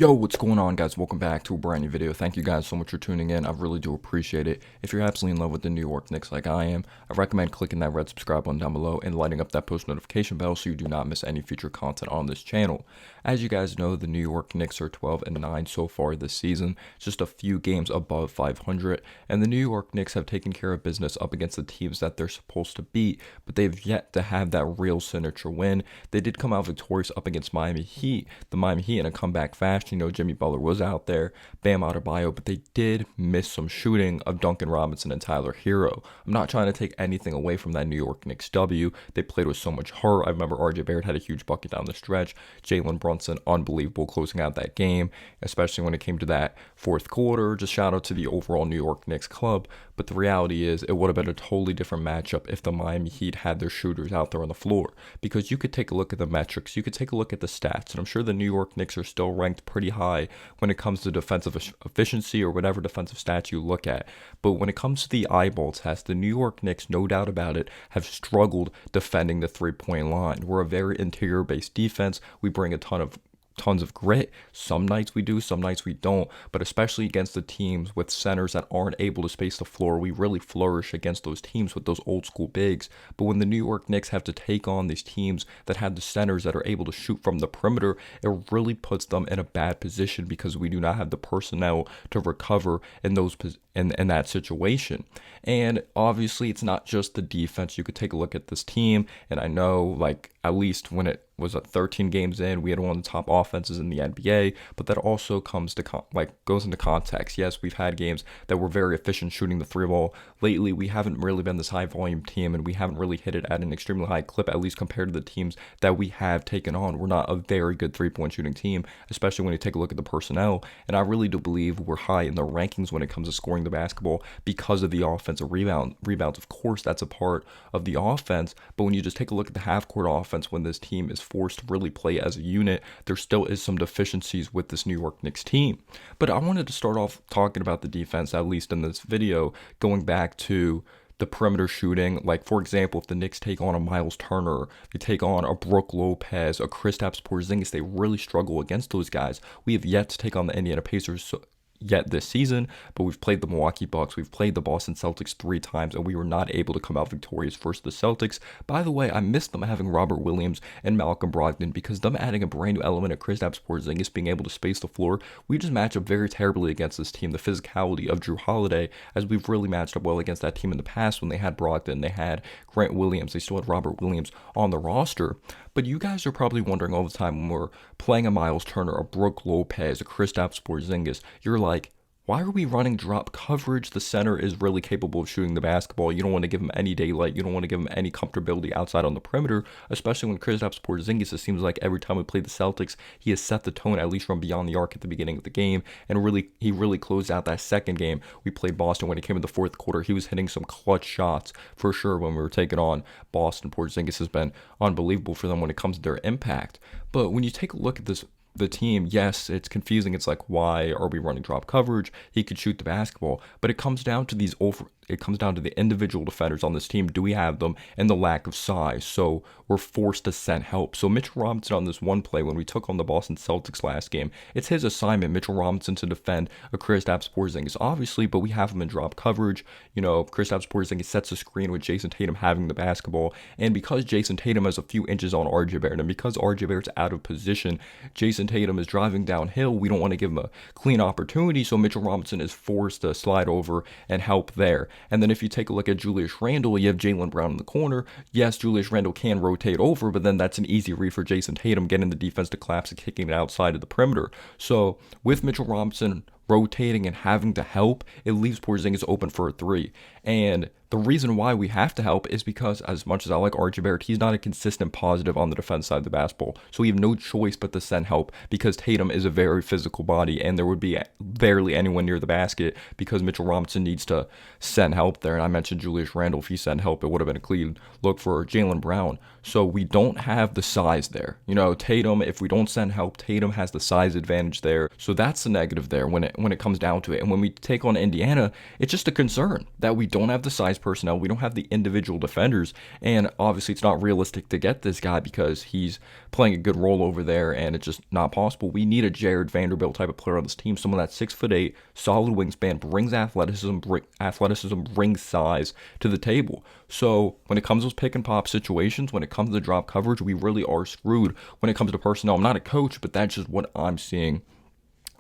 Yo, what's going on, guys? Welcome back to a brand new video. Thank you guys so much for tuning in. I really do appreciate it. If you're absolutely in love with the New York Knicks like I am, I recommend clicking that red subscribe button down below and lighting up that post notification bell so you do not miss any future content on this channel. As you guys know, the New York Knicks are 12-9 so far this season, just a few games above 500, and the New York Knicks have taken care of business up against the teams that they're supposed to beat, but they've yet to have that real signature win. They did come out victorious up against Miami Heat, the Miami Heat in a comeback fashion. Jimmy Butler was out there, Bam Adebayo, but they did miss some shooting of Duncan Robinson and Tyler Hero. I'm not trying to take anything away from that New York Knicks W. They played with so much heart. I remember RJ Barrett had a huge bucket down the stretch. Jalen Brunson, unbelievable closing out that game, especially when it came to that fourth quarter. Just shout out to the overall New York Knicks club. But the reality is it would have been a totally different matchup if the Miami Heat had their shooters out there on the floor. Because you could take a look at the metrics, you could take a look at the stats, and I'm sure the New York Knicks are still ranked pretty high when it comes to defensive efficiency or whatever defensive stats you look at. But when it comes to the eyeball test, the New York Knicks, no doubt about it, have struggled defending the three-point line. We're a very interior-based defense. We bring a tons of grit. Some nights we do, some nights we don't, but especially against the teams with centers that aren't able to space the floor, we really flourish against those teams with those old school bigs. But when the New York Knicks have to take on these teams that have the centers that are able to shoot from the perimeter, it really puts them in a bad position because we do not have the personnel to recover in that situation. And obviously it's not just the defense. You could take a look at this team, and I know, like, at least when it was 13 games in, we had one of the top offenses in the NBA, but that also comes to goes into context. Yes, we've had games that were very efficient shooting the three ball. Lately, we haven't really been this high volume team, and we haven't really hit it at an extremely high clip, at least compared to the teams that we have taken on. We're not a very good three-point shooting team, especially when you take a look at the personnel, and I really do believe we're high in the rankings when it comes to scoring the basketball because of the offensive rebounds. Of course, that's a part of the offense, but when you just take a look at the half-court offense, when this team is forced to really play as a unit, there still is some deficiencies with this New York Knicks team. But I wanted to start off talking about the defense, at least in this video, going back to the perimeter shooting. Like, for example, if the Knicks take on a Miles Turner, they take on a Brook Lopez, a Kristaps Porzingis, they really struggle against those guys. We have yet to take on the Indiana Pacers yet this season, but we've played the Milwaukee Bucks, we've played the Boston Celtics 3 times, and we were not able to come out victorious versus the Celtics. By the way, I miss them having Robert Williams and Malcolm Brogdon, because them adding a brand new element of Kristaps Porzingis being able to space the floor, we just match up very terribly against this team. The physicality of Drew Holiday, as we've really matched up well against that team in the past when they had Brogdon, they had Grant Williams, they still had Robert Williams on the roster. But you guys are probably wondering all the time when we're playing a Miles Turner, a Brook Lopez, a Kristaps Porzingis, you're like, why are we running drop coverage? The center is really capable of shooting the basketball. You don't want to give him any daylight. You don't want to give him any comfortability outside on the perimeter, especially when Kristaps Porzingis, it seems like every time we play the Celtics, he has set the tone, at least from beyond the arc at the beginning of the game, and he really closed out that second game. We played Boston when it came in the fourth quarter. He was hitting some clutch shots for sure when we were taking on Boston. Porzingis has been unbelievable for them when it comes to their impact. But when you take a look at the team, yes, it's confusing. It's like, why are we running drop coverage? He could shoot the basketball, but it comes down to the individual defenders on this team. Do we have them? And the lack of size. So we're forced to send help. So Mitchell Robinson on this one play when we took on the Boston Celtics last game, it's his assignment, Mitchell Robinson, to defend a Kristaps Porzingis, obviously, but we have him in drop coverage. Kristaps Porzingis sets a screen with Jason Tatum having the basketball, and because Jason Tatum has a few inches on RJ Barrett, and because RJ Barrett's out of position, Jason Tatum is driving downhill. We don't want to give him a clean opportunity, so Mitchell Robinson is forced to slide over and help there. And then if you take a look at Julius Randle, you have Jaylen Brown in the corner. Yes, Julius Randle can rotate over, but then that's an easy read for Jason Tatum, getting the defense to collapse and kicking it outside of the perimeter. So with Mitchell Robinson rotating and having to help, it leaves Porzingis open for a three. And the reason why we have to help is because, as much as I like RJ Barrett, he's not a consistent positive on the defense side of the basketball. So we have no choice but to send help because Tatum is a very physical body, and there would be barely anyone near the basket because Mitchell Robinson needs to send help there. And I mentioned Julius Randle. If he sent help, it would have been a clean look for Jaylen Brown. So we don't have the size there. Tatum, if we don't send help, Tatum has the size advantage there. So that's the negative there when it comes down to it. And when we take on Indiana, it's just a concern that we don't have the size personnel. We don't have the individual defenders. And obviously it's not realistic to get this guy because he's playing a good role over there and it's just not possible. We need a Jared Vanderbilt type of player on this team. Someone that's 6'8", solid wingspan, brings athleticism, brings size to the table. So when it comes to those pick and pop situations, when it comes to drop coverage, we really are screwed when it comes to personnel. I'm not a coach, but that's just what I'm seeing,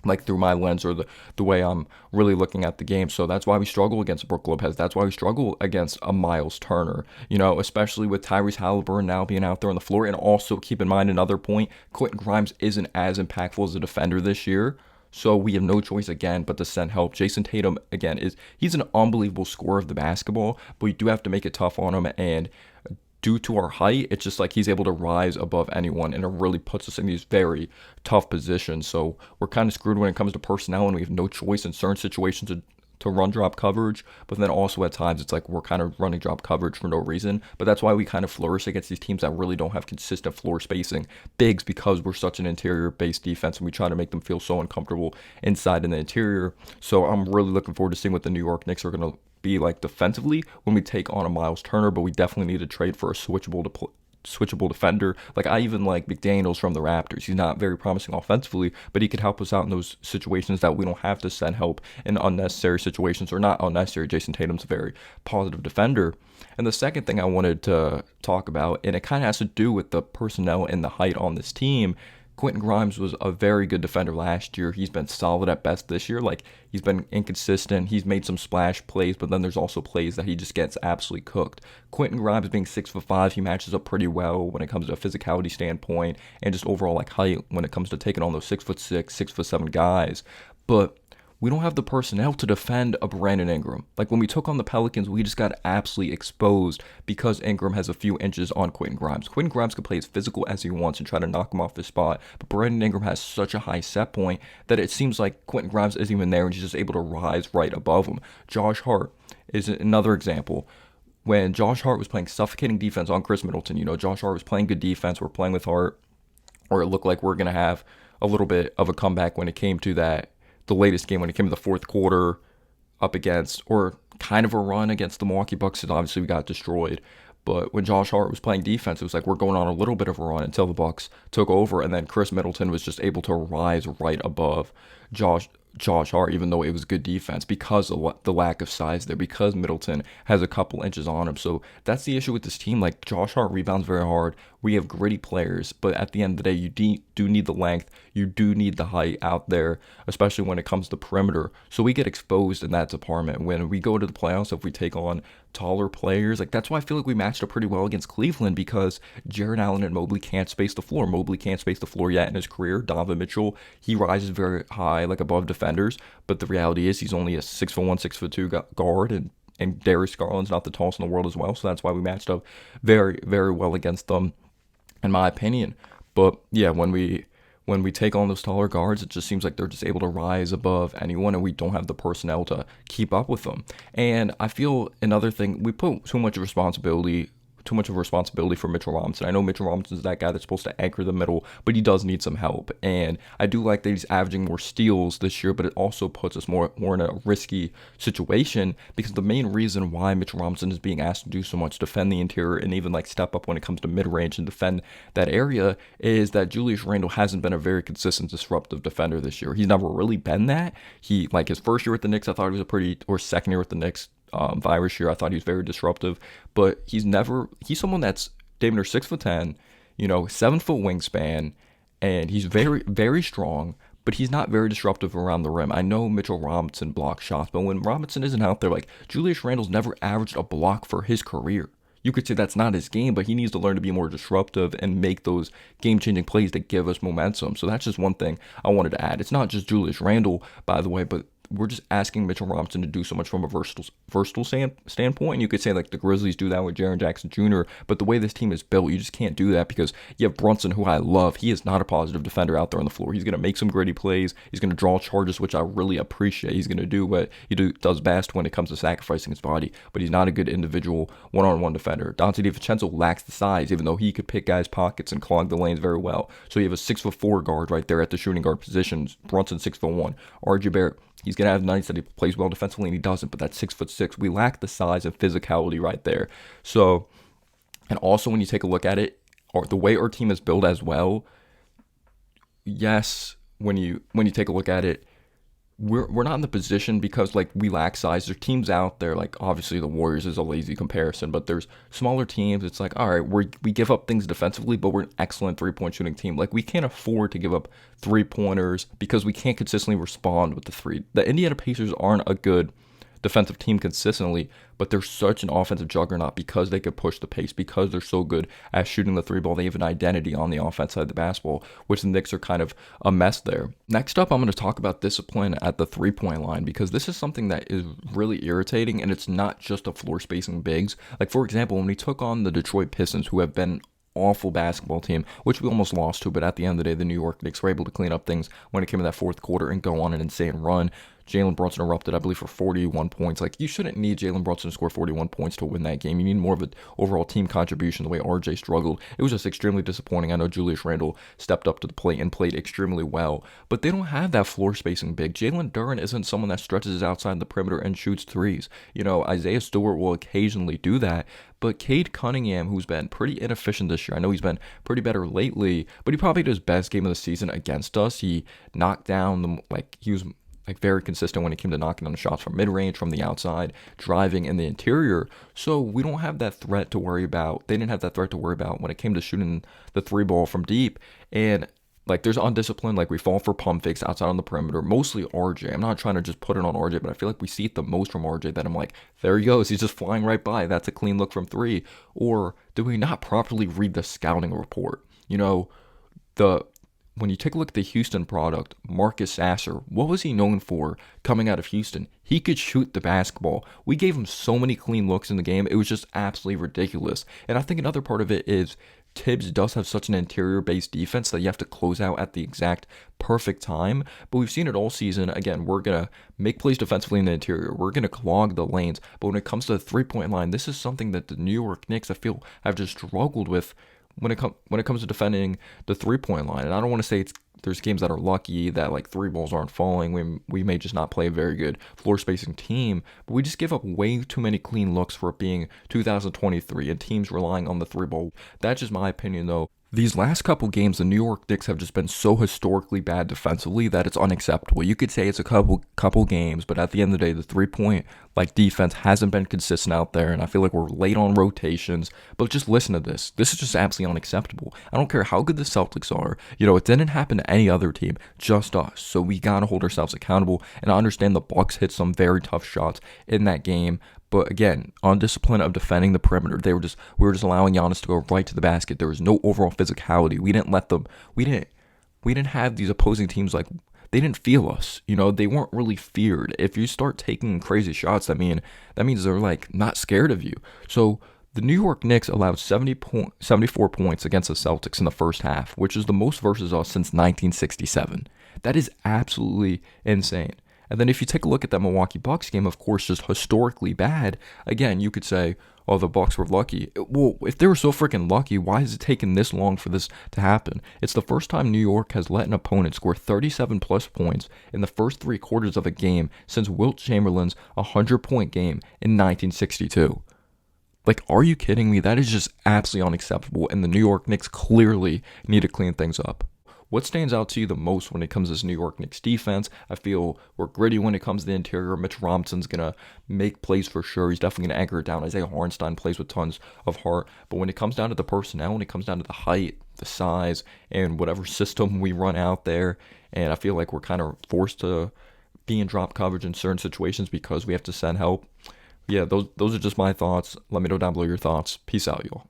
like through my lens or the way I'm really looking at the game. So that's why we struggle against Brook Lopez. That's why we struggle against a Miles Turner, especially with Tyrese Halliburton now being out there on the floor. And also keep in mind another point, Quentin Grimes isn't as impactful as a defender this year. So we have no choice again but to send help. Jason Tatum, again, he's an unbelievable scorer of the basketball, but we do have to make it tough on him. And due to our height, it's just like he's able to rise above anyone, and it really puts us in these very tough positions. So we're kind of screwed when it comes to personnel, and we have no choice in certain situations to run drop coverage. But then also at times it's like we're kind of running drop coverage for no reason. But that's why we kind of flourish against these teams that really don't have consistent floor spacing bigs, because we're such an interior-based defense and we try to make them feel so uncomfortable inside in the interior. So I'm really looking forward to seeing what the New York Knicks are going to be like defensively when we take on a Miles Turner, but we definitely need to trade for a switchable defender. Like, I even like McDaniels from the Raptors. He's not very promising offensively, but he could help us out in those situations that we don't have to send help in unnecessary situations, or not unnecessary. Jason Tatum's a very positive defender. And the second thing I wanted to talk about, and it kind of has to do with the personnel and the height on this team, Quentin Grimes was a very good defender last year. He's been solid at best this year. Like, he's been inconsistent. He's made some splash plays, but then there's also plays that he just gets absolutely cooked. Quentin Grimes being 6'5", he matches up pretty well when it comes to a physicality standpoint and just overall like height when it comes to taking on those 6'6", 6'7" guys. But we don't have the personnel to defend a Brandon Ingram. Like, when we took on the Pelicans, we just got absolutely exposed because Ingram has a few inches on Quentin Grimes. Quentin Grimes can play as physical as he wants and try to knock him off his spot, but Brandon Ingram has such a high set point that it seems like Quentin Grimes isn't even there and he's just able to rise right above him. Josh Hart is another example. When Josh Hart was playing suffocating defense on Chris Middleton, Josh Hart was playing good defense. We're playing with Hart, or it looked like we're going to have a little bit of a comeback when it came to the latest game, when it came to the fourth quarter up against, or kind of a run against the Milwaukee Bucks, and obviously we got destroyed. But when Josh Hart was playing defense, it was like we're going on a little bit of a run until the Bucks took over, and then Chris Middleton was just able to rise right above Josh Hart, even though it was good defense, because of the lack of size there, because Middleton has a couple inches on him. So that's the issue with this team. Like, Josh Hart rebounds very hard. We have gritty players, but at the end of the day, you do need the length. You do need the height out there, especially when it comes to perimeter. So we get exposed in that department. When we go to the playoffs, if we take on taller players, like, that's why I feel like we matched up pretty well against Cleveland, because Jared Allen and Mobley can't space the floor. Mobley can't space the floor yet in his career. Donovan Mitchell, he rises very high, like above defenders, but the reality is he's only a 6'1", 6'2" guard, and Darius Garland's not the tallest in the world as well. So that's why we matched up very, very well against them, in my opinion. But yeah, when we take on those taller guards, it just seems like they're just able to rise above anyone, and we don't have the personnel to keep up with them. And I feel another thing, we put too much of responsibility for Mitchell Robinson. I know Mitchell Robinson is that guy that's supposed to anchor the middle, but he does need some help. And I do like that he's averaging more steals this year, but it also puts us more in a risky situation, because the main reason why Mitchell Robinson is being asked to do so much, defend the interior and even like step up when it comes to mid-range and defend that area, is that Julius Randle hasn't been a very consistent disruptive defender this year. He's never really been that. He, like, his first year with the Knicks, I thought he was or second year with the Knicks, virus year, I thought he was very disruptive, but he's someone that's damn near 6'10", 7-foot wingspan, and he's very, very strong, but he's not very disruptive around the rim. I know Mitchell Robinson blocks shots, but when Robinson isn't out there, like, Julius Randle's never averaged a block for his career. You could say that's not his game, but he needs to learn to be more disruptive and make those game-changing plays that give us momentum. So that's just one thing I wanted to add. It's not just Julius Randle, by the way, but we're just asking Mitchell Robinson to do so much from a versatile standpoint. And you could say like the Grizzlies do that with Jaren Jackson Jr., but the way this team is built, you just can't do that because you have Brunson, who I love. He is not a positive defender out there on the floor. He's going to make some gritty plays. He's going to draw charges, which I really appreciate. He's going to do what does best when it comes to sacrificing his body, but he's not a good individual one-on-one defender. Dante DiVincenzo lacks the size, even though he could pick guys' pockets and clog the lanes very well. So you have a 6'4" guard right there at the shooting guard position. Brunson 6'1". RJ Barrett, he's going to have nights that he plays well defensively and he doesn't, but that's 6'6". We lack the size and physicality right there. So, and also when you take a look at it, or the way our team is built as well, yes, when you take a look at it, we're not in the position because like we lack size. There's teams out there, like obviously the Warriors is a lazy comparison, but there's smaller teams. It's like, all right, we give up things defensively, but we're an excellent 3-point shooting team. Like we can't afford to give up 3-pointers because we can't consistently respond with the three. The Indiana Pacers aren't a good defensive team consistently, but they're such an offensive juggernaut because they could push the pace, because they're so good at shooting the three ball. They have an identity on the offense side of the basketball, which the Knicks are kind of a mess there. Next up, I'm going to talk about discipline at the 3-point line, because this is something that is really irritating, and it's not just a floor spacing bigs. Like, for example, when we took on the Detroit Pistons, who have been awful basketball team, which we almost lost to, but at the end of the day, the New York Knicks were able to clean up things when it came to that fourth quarter and go on an insane run. Jalen Brunson erupted, I believe, for 41 points. Like, you shouldn't need Jalen Brunson to score 41 points to win that game. You need more of an overall team contribution, the way RJ struggled. It was just extremely disappointing. I know Julius Randle stepped up to the plate and played extremely well, but they don't have that floor spacing big. Jalen Duren isn't someone that stretches outside the perimeter and shoots threes. You know, Isaiah Stewart will occasionally do that, but Cade Cunningham, who's been pretty inefficient this year, I know he's been pretty better lately, but he probably did his best game of the season against us. He knocked down he was very consistent when it came to knocking down the shots from mid-range, from the outside, driving in the interior. So we don't have that threat to worry about. They didn't have that threat to worry about when it came to shooting the three ball from deep. And like, there's undisciplined, like we fall for pump fakes outside on the perimeter, mostly RJ. I'm not trying to just put it on RJ, but I feel like we see it the most from RJ, that I'm like, there he goes. He's just flying right by. That's a clean look from three. Or do we not properly read the scouting report? You know, when you take a look at the Houston product, Marcus Sasser, what was he known for coming out of Houston? He could shoot the basketball. We gave him so many clean looks in the game. It was just absolutely ridiculous. And I think another part of it is Tibbs does have such an interior-based defense that you have to close out at the exact perfect time. But we've seen it all season. Again, we're going to make plays defensively in the interior. We're going to clog the lanes. But when it comes to the three-point line, this is something that the New York Knicks, I feel, have just struggled with when it comes to defending the 3-point line. And I don't want to say there's games that are lucky that like three balls aren't falling. We may just not play a very good floor spacing team, but we just give up way too many clean looks for it being 2023 and teams relying on the three ball. That's just my opinion though. These last couple games, the New York Knicks have just been so historically bad defensively that it's unacceptable. You could say it's a couple games, but at the end of the day, the 3-point defense hasn't been consistent out there, and I feel like we're late on rotations. But just listen to this. This is just absolutely unacceptable. I don't care how good the Celtics are. You know, it didn't happen to any other team, just us. So we gotta hold ourselves accountable. And I understand the Bucks hit some very tough shots in that game. But again, undiscipline of defending the perimeter. We were just allowing Giannis to go right to the basket. There was no overall physicality. We didn't let them. We didn't have these opposing teams like, they didn't feel us. You know, they weren't really feared. If you start taking crazy shots, that means they're like not scared of you. So the New York Knicks allowed 74 points against the Celtics in the first half, which is the most versus us since 1967. That is absolutely insane. And then if you take a look at that Milwaukee Bucks game, of course, just historically bad, again, you could say, oh, the Bucks were lucky. Well, if they were so freaking lucky, why has it taken this long for this to happen? It's the first time New York has let an opponent score 37-plus points in the first three quarters of a game since Wilt Chamberlain's 100-point game in 1962. Like, are you kidding me? That is just absolutely unacceptable, and the New York Knicks clearly need to clean things up. What stands out to you the most when it comes to this New York Knicks defense? I feel we're gritty when it comes to the interior. Mitch Robinson's going to make plays for sure. He's definitely going to anchor it down. Isaiah Hartenstein plays with tons of heart. But when it comes down to the personnel, when it comes down to the height, the size, and whatever system we run out there, and I feel like we're kind of forced to be in drop coverage in certain situations because we have to send help. Yeah, those are just my thoughts. Let me know down below your thoughts. Peace out, y'all.